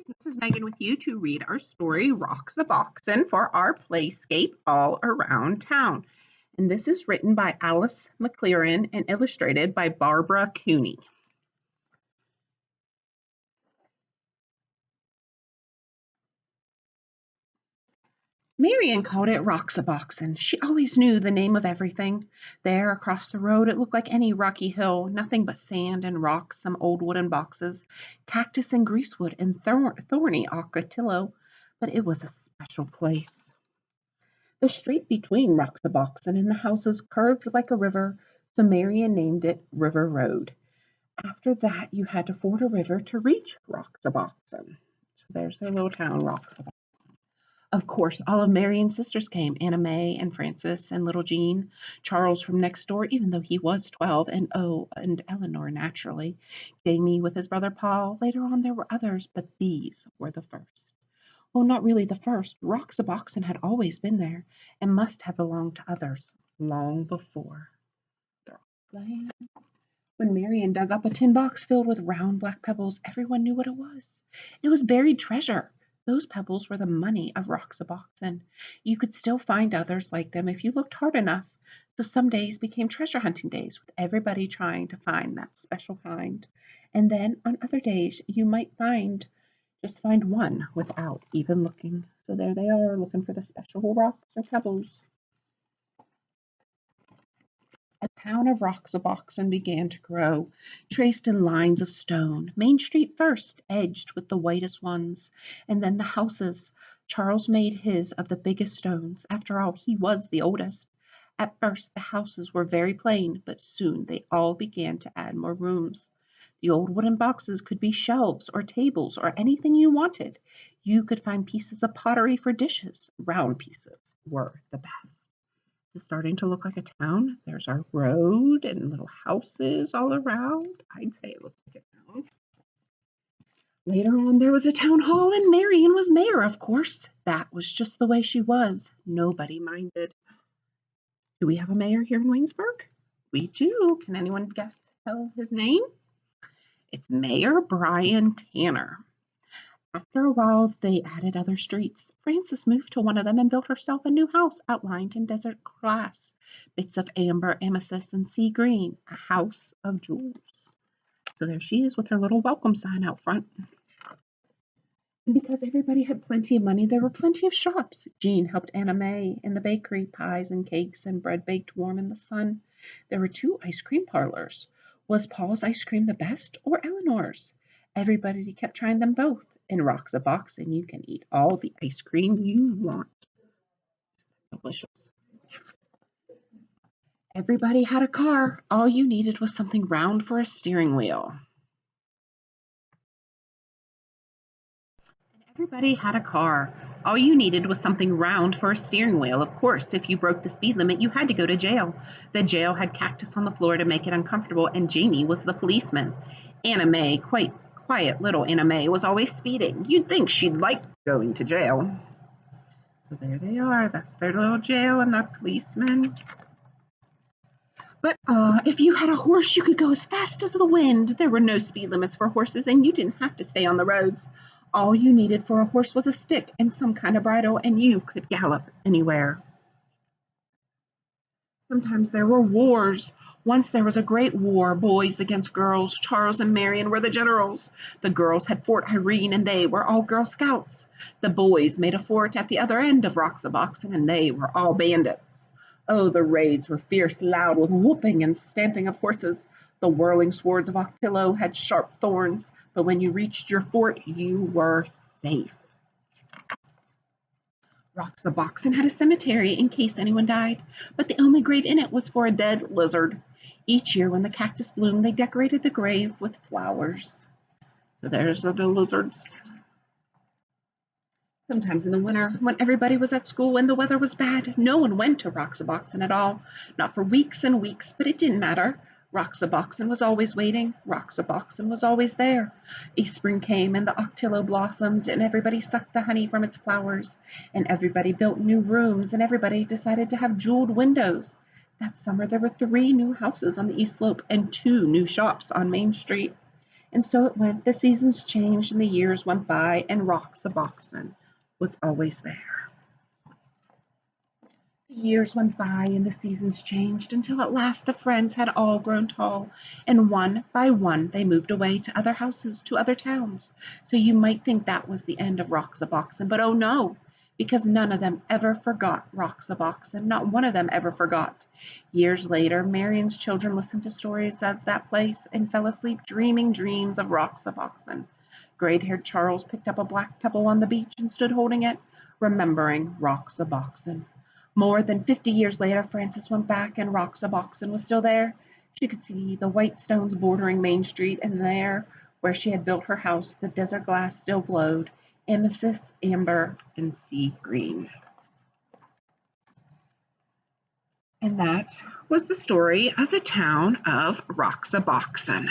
This is Megan with you to read our story, Roxaboxen, for our playscape all around town. And this is written by Alice McLaren and illustrated by Barbara Cooney. Marian called it Roxaboxen. She always knew the name of everything. There, across the road, it looked like any rocky hill, nothing but sand and rocks, some old wooden boxes, cactus and greasewood, and thorny ocotillo. But it was a special place. The street between Roxaboxen and the houses curved like a river, so Marian named it River Road. After that, you had to ford a river to reach Roxaboxen. So there's their little town, Roxaboxen. Of course, all of Marian's sisters came, Anna May and Frances and little Jean, Charles from next door, even though he was 12, and and Eleanor, naturally, Jamie with his brother Paul. Later on, there were others, but these were the first. Well, not really the first. Roxaboxen had always been there and must have belonged to others long before. When Marian dug up a tin box filled with round black pebbles, everyone knew what it was. It was buried treasure. Those pebbles were the money of Roxaboxen. You could still find others like them if you looked hard enough. So some days became treasure hunting days, with everybody trying to find that special kind. And then on other days, you might just find one without even looking. So there they are, looking for the special rocks or pebbles. A town of Roxaboxen began to grow, traced in lines of stone. Main Street first, edged with the whitest ones, and then the houses. Charles made his of the biggest stones. After all, he was the oldest. At first, the houses were very plain, but soon they all began to add more rooms. The old wooden boxes could be shelves or tables or anything you wanted. You could find pieces of pottery for dishes. Round pieces were the best. It's starting to look like a town. There's our road and little houses all around. I'd say it looks like a town. Later on, there was a town hall, and Marian was mayor, of course. That was just the way she was. Nobody minded. Do we have a mayor here in Waynesburg? We do. Can anyone tell his name? It's Mayor Brian Tanner. After a while, they added other streets. Frances moved to one of them and built herself a new house outlined in desert glass, bits of amber, amethyst, and sea green, a house of jewels. So there she is with her little welcome sign out front. And because everybody had plenty of money, there were plenty of shops. Jean helped Anna May in the bakery, pies and cakes and bread baked warm in the sun. There were 2 ice cream parlors. Was Paul's ice cream the best or Eleanor's? Everybody kept trying them both. In Roxaboxen, you can eat all the ice cream you want. Delicious. Everybody had a car. All you needed was something round for a steering wheel. Everybody had a car. All you needed was something round for a steering wheel. Of course, if you broke the speed limit, you had to go to jail. The jail had cactus on the floor to make it uncomfortable, and Jamie was the policeman. Anna May, quite quiet little Anna May, was always speeding. You'd think she'd like going to jail. So there they are. That's their little jail and the policeman. But if you had a horse, you could go as fast as the wind. There were no speed limits for horses, and you didn't have to stay on the roads. All you needed for a horse was a stick and some kind of bridle, and you could gallop anywhere. Sometimes there were wars. Once there was a great war, boys against girls. Charles and Marian were the generals. The girls had Fort Irene, and they were all Girl Scouts. The boys made a fort at the other end of Roxaboxen, and they were all bandits. Oh, the raids were fierce, loud, with whooping and stamping of horses. The whirling swords of Octillo had sharp thorns, but when you reached your fort, you were safe. Roxaboxen had a cemetery in case anyone died, but the only grave in it was for a dead lizard. Each year when the cactus bloomed, they decorated the grave with flowers. So there's the lizards. Sometimes in the winter, when everybody was at school and the weather was bad, no one went to Roxaboxen at all. Not for weeks and weeks, but it didn't matter. Roxaboxen was always waiting. Roxaboxen was always there. A spring came and the octillo blossomed, and everybody sucked the honey from its flowers, and everybody built new rooms, and everybody decided to have jeweled windows. That summer there were 3 new houses on the east slope and 2 new shops on Main Street. And so it went. The seasons changed and the years went by, and Roxaboxen was always there. The years went by and the seasons changed until at last the friends had all grown tall, and one by one they moved away to other houses, to other towns. So you might think that was the end of Roxaboxen, but oh no, because none of them ever forgot Roxaboxen. Not one of them ever forgot. Years later, Marion's children listened to stories of that place and fell asleep dreaming dreams of Roxaboxen. Gray-haired Charles picked up a black pebble on the beach and stood holding it, remembering Roxaboxen. More than 50 years later, Frances went back and Roxaboxen was still there. She could see the white stones bordering Main Street, and there, where she had built her house, the desert glass still glowed, amethyst, amber, and sea green. And that was the story of the town of Roxaboxen.